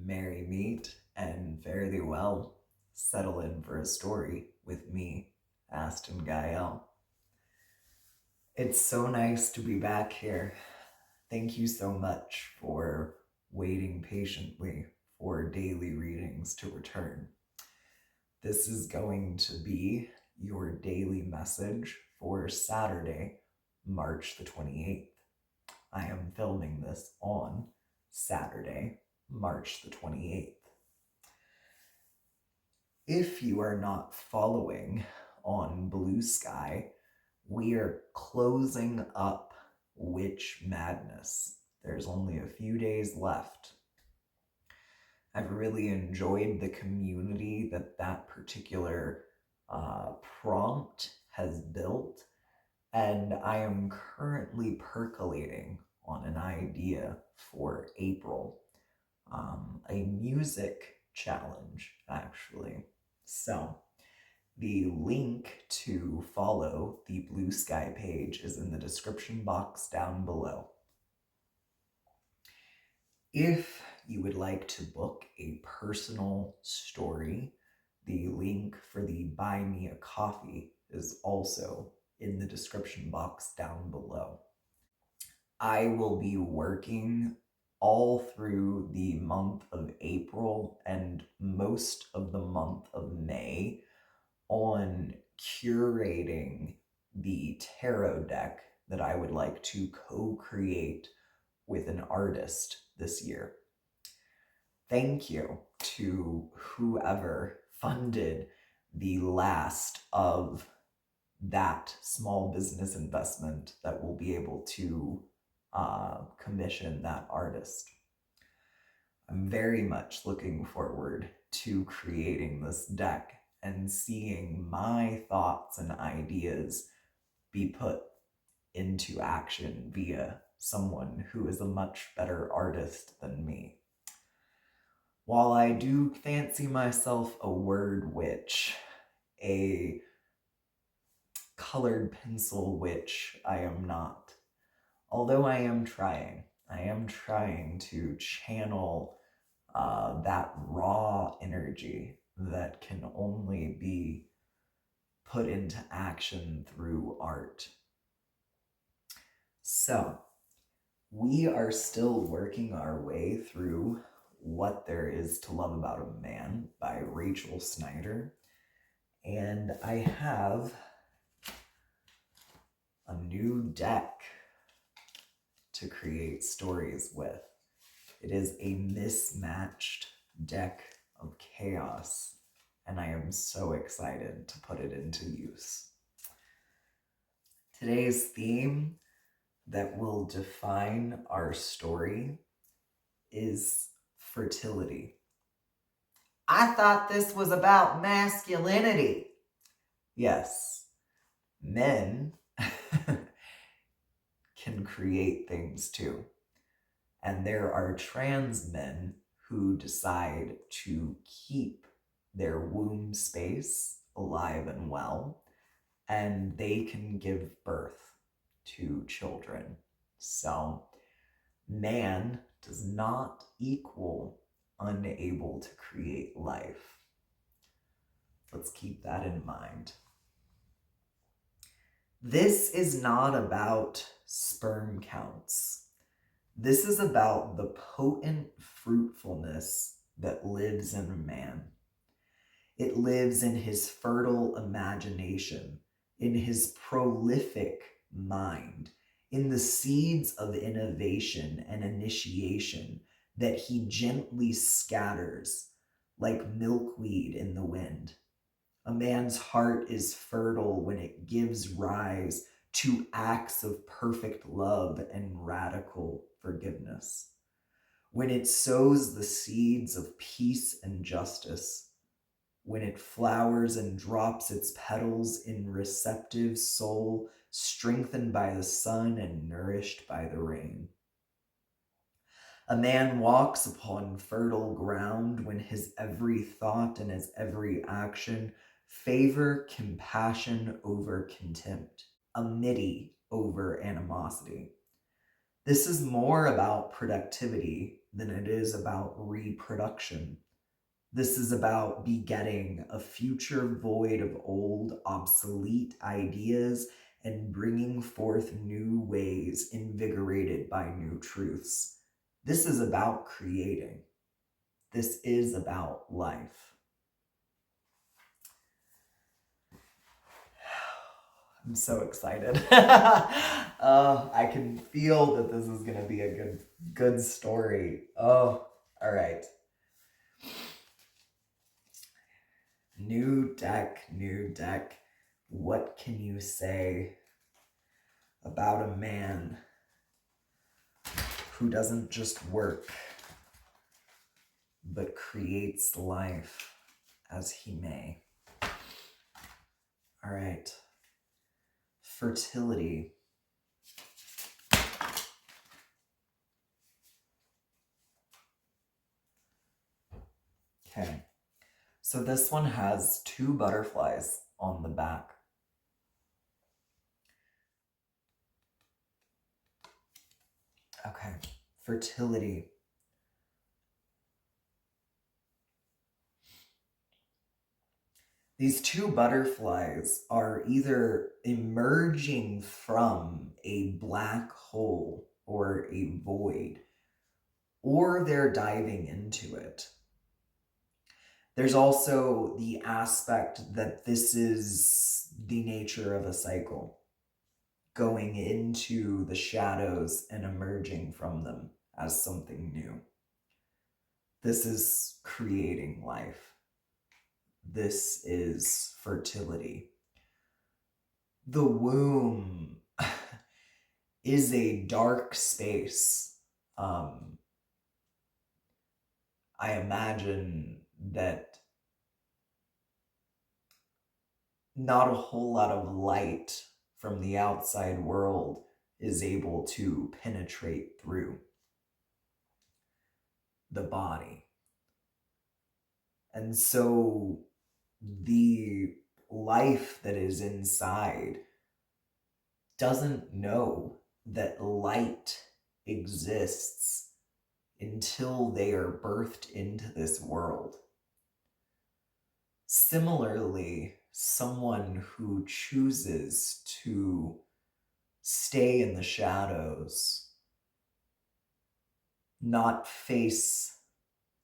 merry meet, and fare thee well. Settle in for a story with me, Aston Gael. It's so nice to be back here. Thank you so much for waiting patiently for daily readings to return. This is going to be your daily message for Saturday, March the 28th. I am filming this on Saturday, March the 28th. If you are not following on Blue Sky, we are closing up Witch Madness. There's only a few days left. I've really enjoyed the community that particular prompt has built, and I am currently percolating on an idea for April, a music challenge, actually. So the link to follow the Blue Sky page is in the description box down below. If you would like to book a personal story, the link for the Buy Me a Coffee is also in the description box down below. I will be working all through the month of April and most of the month of May on curating the tarot deck that I would like to co-create with an artist this year. Thank you to whoever funded the last of that small business investment that will be able to commission that artist. I'm very much looking forward to creating this deck and seeing my thoughts and ideas be put into action via someone who is a much better artist than me. While I do fancy myself a word witch, a colored pencil witch, I am not. Although I am trying to channel that raw energy that can only be put into action through art. So, we are still working our way through What There Is to Love About a Man by Rachel Snyder, and I have a new deck to create stories with. It is a mismatched deck of chaos, and I am so excited to put it into use. Today's theme that will define our story is fertility. I thought this was about masculinity. Yes, men can create things too. And there are trans men who decide to keep their womb space alive and well, and they can give birth to children. So, man does not equal unable to create life. Let's keep that in mind. This is not about sperm counts. This is about the potent fruitfulness that lives in a man. It lives in his fertile imagination, in his prolific mind, in the seeds of innovation and initiation that he gently scatters like milkweed in the wind. A man's heart is fertile when it gives rise to acts of perfect love and radical forgiveness. When it sows the seeds of peace and justice, when it flowers and drops its petals in receptive soul, strengthened by the sun and nourished by the rain. A man walks upon fertile ground when his every thought and his every action favor compassion over contempt, amity over animosity. This is more about productivity than it is about reproduction. This is about begetting a future void of old, obsolete ideas and bringing forth new ways invigorated by new truths. This is about creating. This is about life. I'm so excited. I can feel that this is going to be a good story. Oh, all right. New deck, new deck. What can you say about a man who doesn't just work, but creates life as he may? All right. Fertility. Okay. So this one has 2 butterflies on the back. Okay. Fertility. These 2 butterflies are either emerging from a black hole or a void, or they're diving into it. There's also the aspect that this is the nature of a cycle, going into the shadows and emerging from them as something new. This is creating life. This is fertility. The womb is a dark space. I imagine that not a whole lot of light from the outside world is able to penetrate through the body. And so the life that is inside doesn't know that light exists until they are birthed into this world. Similarly, someone who chooses to stay in the shadows, not face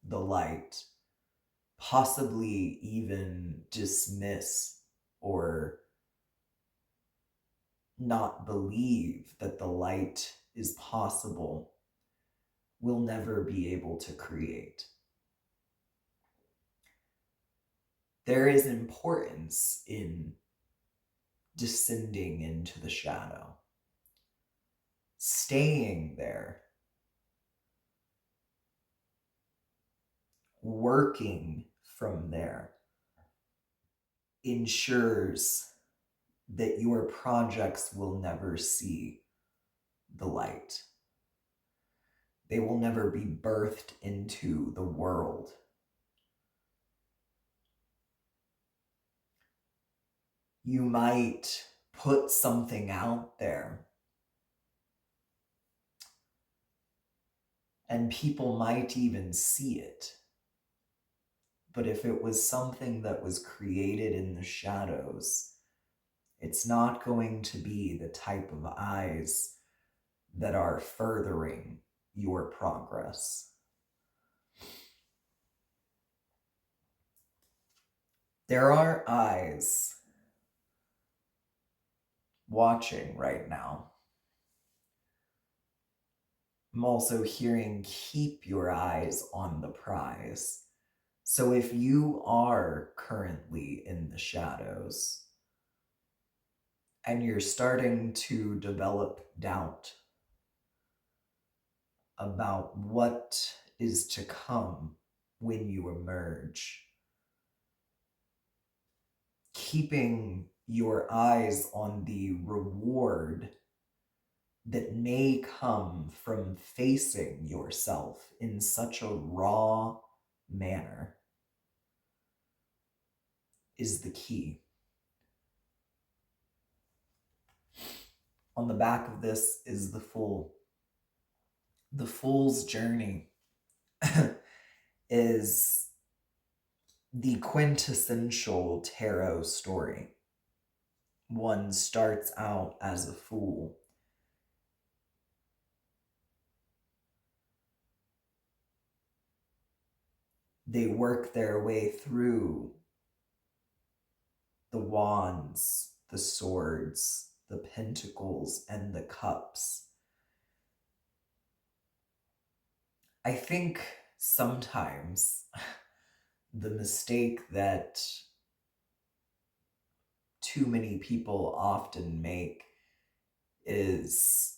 the light, possibly even dismiss or not believe that the light is possible, will never be able to create. There is importance in descending into the shadow, staying there, working from there ensures that your projects will never see the light. They will never be birthed into the world. You might put something out there, and people might even see it. But if it was something that was created in the shadows, it's not going to be the type of eyes that are furthering your progress. There are eyes watching right now. I'm also hearing keep your eyes on the prize. So if you are currently in the shadows and you're starting to develop doubt about what is to come when you emerge, keeping your eyes on the reward that may come from facing yourself in such a raw manner is the key. On the back of this is the Fool. The Fool's journey is the quintessential tarot story. One starts out as a fool. They work their way through the wands, the swords, the pentacles, and the cups. I think sometimes the mistake that too many people often make is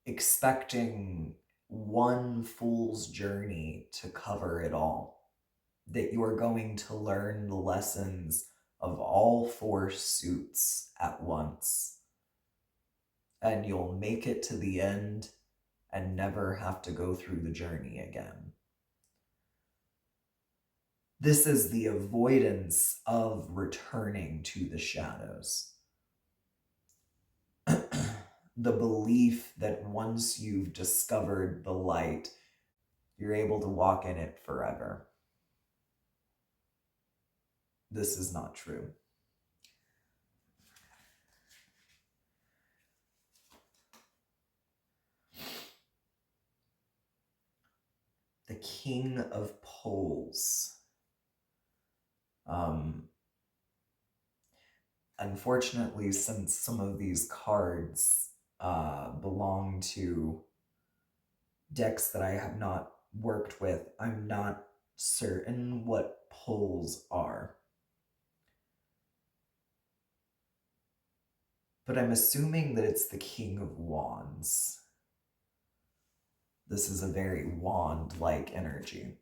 expecting one fool's journey to cover it all. That you are going to learn the lessons of all four suits at once. And you'll make it to the end and never have to go through the journey again. This is the avoidance of returning to the shadows. The belief that once you've discovered the light, you're able to walk in it forever. This is not true. The King of Poles. Unfortunately, since some of these cards belong to decks that I have not worked with, I'm not certain what poles are. But I'm assuming that it's the King of Wands. This is a very wand-like energy.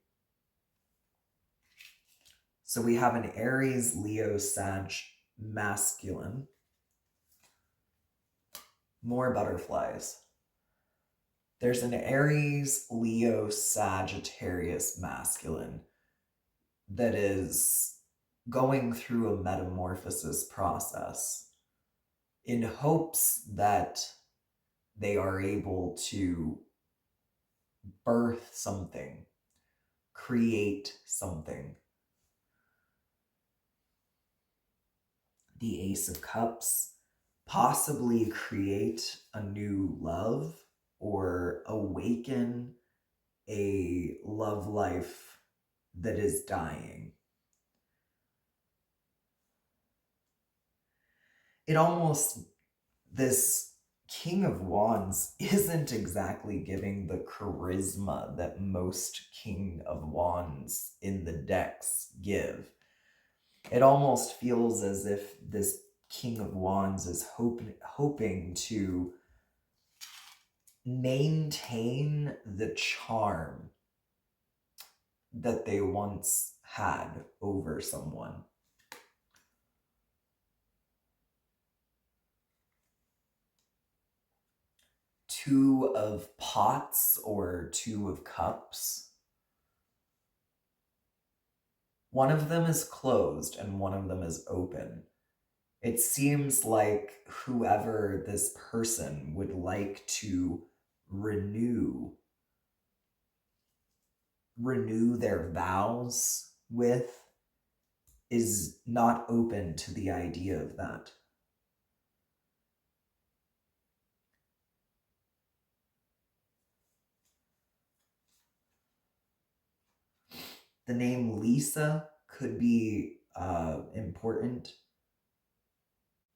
So we have an Aries, Leo, Sag, masculine. More butterflies. There's an Aries, Leo, Sagittarius masculine that is going through a metamorphosis process in hopes that they are able to birth something, create something. The Ace of Cups, possibly create a new love or awaken a love life that is dying. This King of Wands isn't exactly giving the charisma that most King of Wands in the decks give. It almost feels as if this King of Wands is hoping to maintain the charm that they once had over someone. Two of Pots or Two of Cups. One of them is closed and one of them is open. It seems like whoever this person would like to renew their vows with is not open to the idea of that. The name Lisa could be important.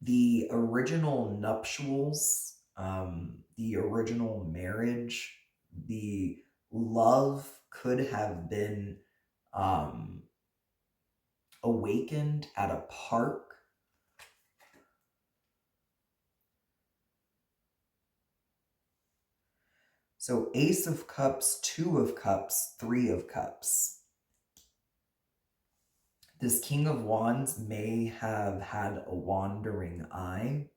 The original nuptials, the original marriage, the love could have been awakened at a park. So Ace of Cups, Two of Cups, Three of Cups. This King of Wands may have had a wandering eye.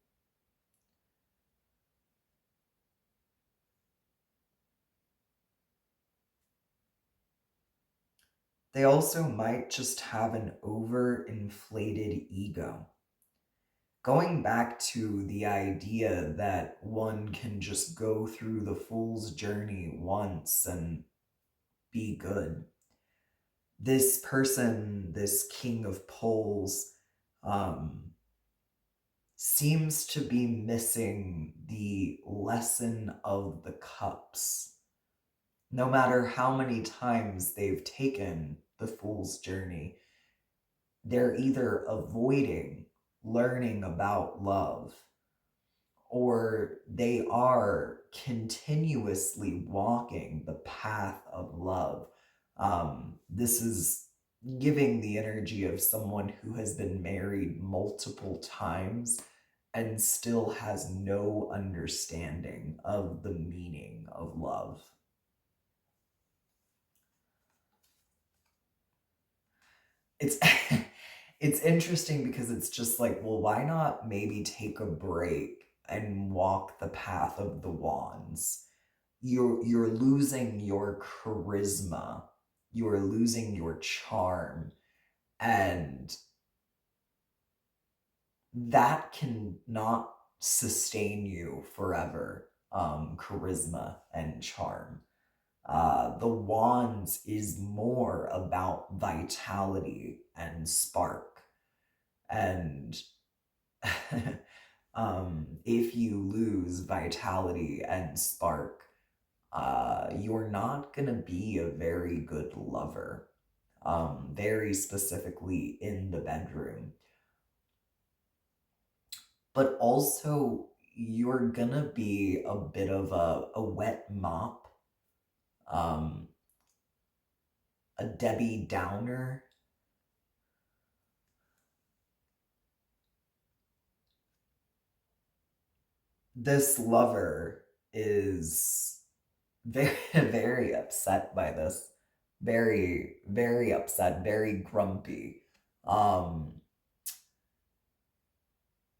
They also might just have an overinflated ego. Going back to the idea that one can just go through the fool's journey once and be good. This person, this king of poles, seems to be missing the lesson of the cups. No matter how many times they've taken the fool's journey, they're either avoiding learning about love, or they are continuously walking the path of love. This is giving the energy of someone who has been married multiple times and still has no understanding of the meaning of love. It's it's interesting because it's just like, well, why not maybe take a break and walk the path of the wands? You're losing your charisma, you're losing your charm, and that can not sustain you forever. Charisma and charm. The wands is more about vitality and spark. And if you lose vitality and spark, you're not going to be a very good lover, very specifically in the bedroom. But also, you're going to be a bit of a wet mop, um, a Debbie Downer. This lover is very, very upset by this. Very, very upset, very grumpy.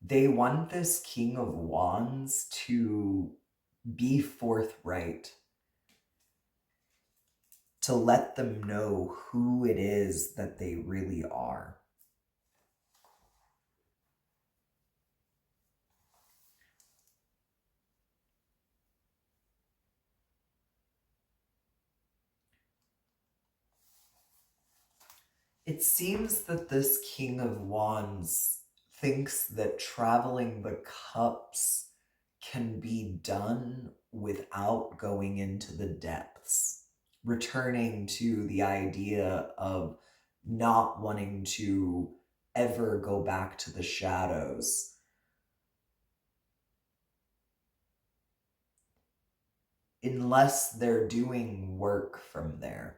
They want this King of Wands to be forthright, to let them know who it is that they really are. It seems that this King of Wands thinks that traveling the cups can be done without going into the depths, returning to the idea of not wanting to ever go back to the shadows. Unless they're doing work from there.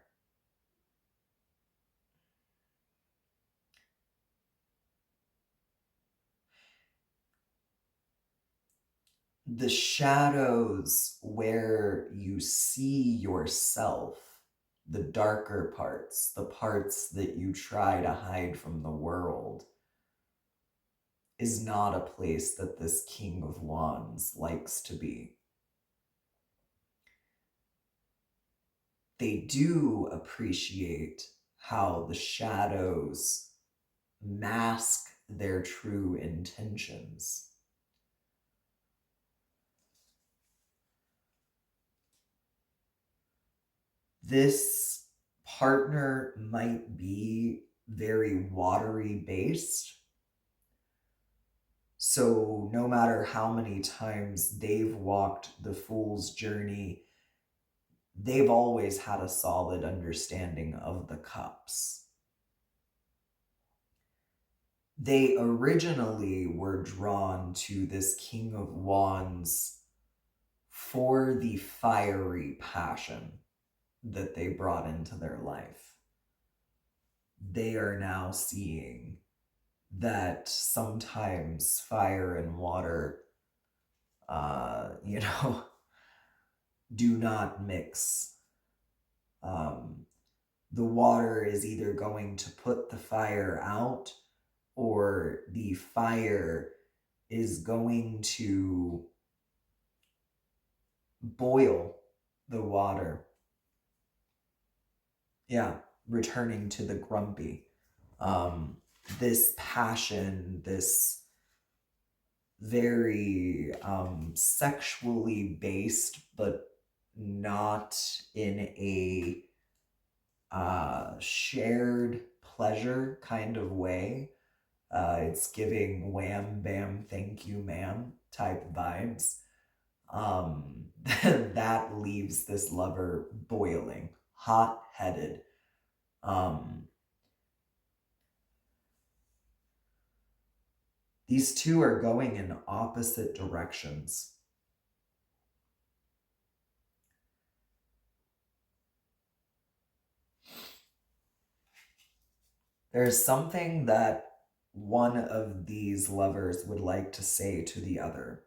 The shadows where you see yourself, the darker parts, the parts that you try to hide from the world, is not a place that this King of Wands likes to be. They do appreciate how the shadows mask their true intentions. This partner might be very watery based. So no matter how many times they've walked the fool's journey, they've always had a solid understanding of the cups. They originally were drawn to this King of Wands for the fiery passion that they brought into their life. They are now seeing that sometimes fire and water, do not mix. The water is either going to put the fire out, or the fire is going to boil the water. Yeah, returning to the grumpy. This passion, this very sexually based, but not in a shared pleasure kind of way. It's giving wham bam thank you ma'am type vibes. That leaves this lover boiling, hot headed. These two are going in opposite directions. There's something that one of these lovers would like to say to the other.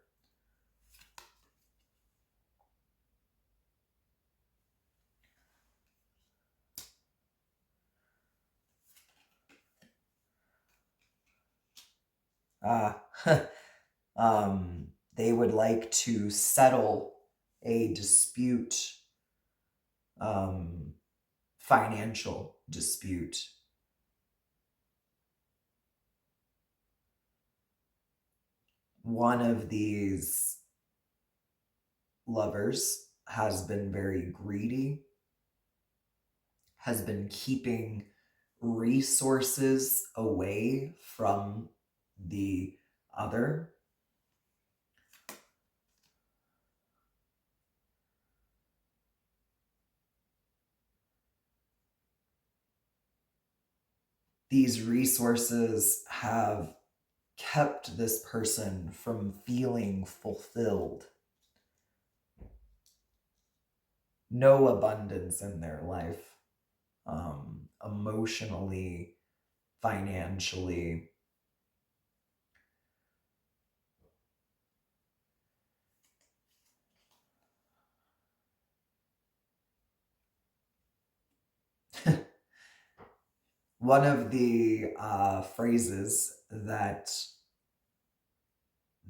They would like to settle a dispute, financial dispute. One of these lovers has been very greedy, has been keeping resources away from the other. These resources have kept this person from feeling fulfilled. No abundance in their life, emotionally, financially. One of the phrases that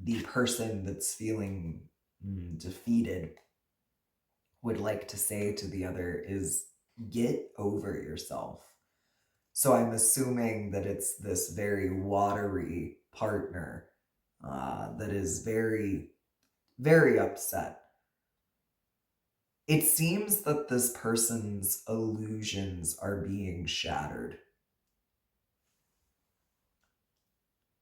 the person that's feeling defeated would like to say to the other is, get over yourself. So I'm assuming that it's this very watery partner that is very, very upset. It seems that this person's illusions are being shattered.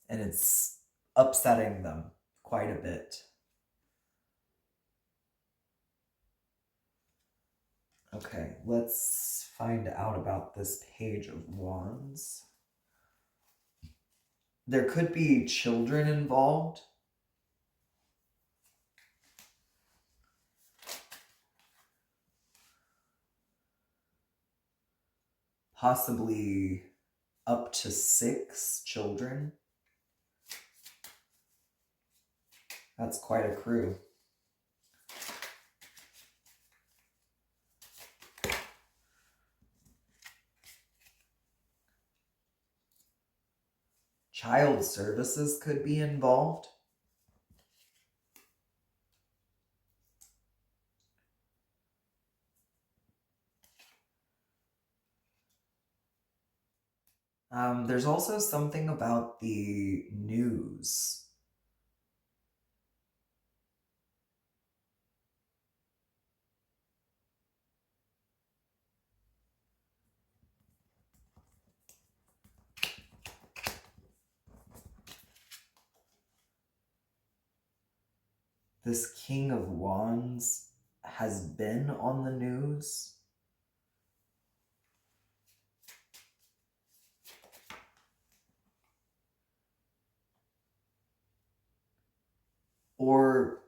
And it's upsetting them quite a bit. Okay, let's find out about this Page of Wands. There could be children involved. Possibly up to 6 children. That's quite a crew. Child services could be involved. There's also something about the news. This King of Wands has been on the news. Or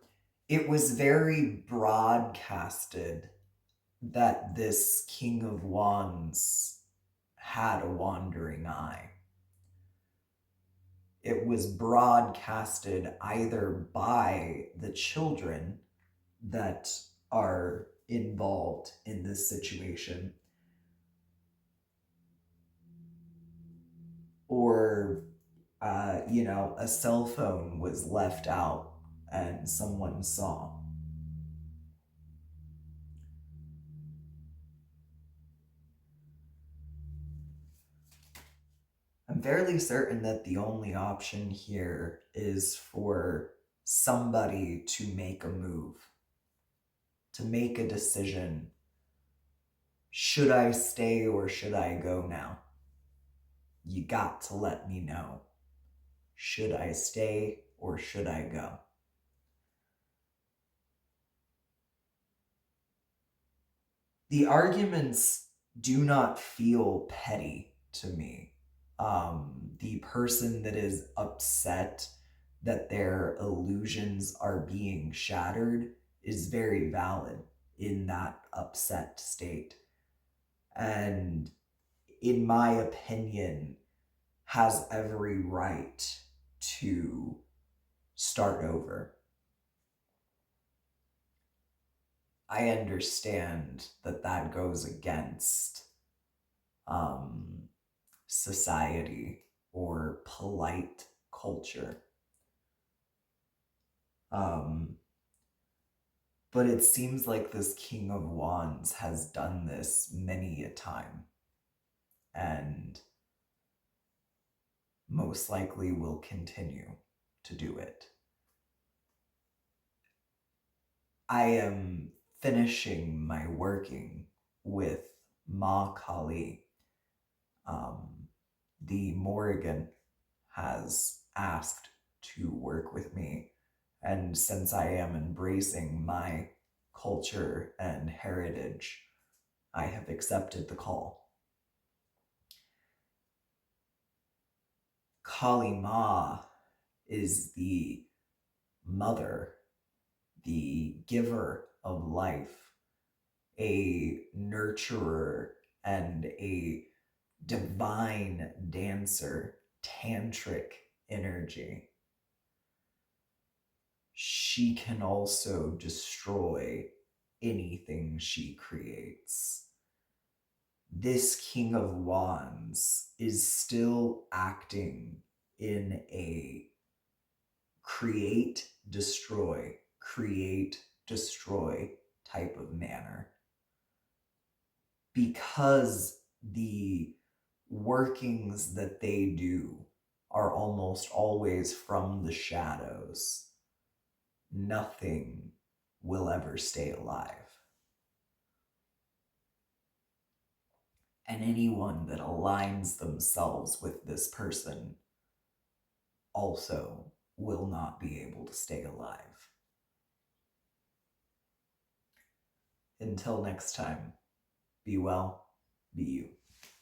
it was very broadcasted that this King of Wands had a wandering eye. It was broadcasted either by the children that are involved in this situation, or a cell phone was left out and someone saw. I'm fairly certain that the only option here is for somebody to make a move, to make a decision, Should I stay or should I go now? You got to let me know. Should I stay or should I go? The arguments do not feel petty to me. The person that is upset that their illusions are being shattered is very valid in that upset state. And in my opinion, has every right to start over. I understand that that goes against society or polite culture. But it seems like this King of Wands has done this many a time and most likely will continue to do it. I am finishing my working with Ma Kali. The Morrigan has asked to work with me, and since I am embracing my culture and heritage, I have accepted the call. Kali Ma is the mother, the giver of life, a nurturer and a divine dancer, tantric energy. She can also destroy anything she creates. This King of Wands is still acting in a create, destroy type of manner. Because the workings that they do are almost always from the shadows, nothing will ever stay alive. And anyone that aligns themselves with this person also will not be able to stay alive. Until next time, be well, be you.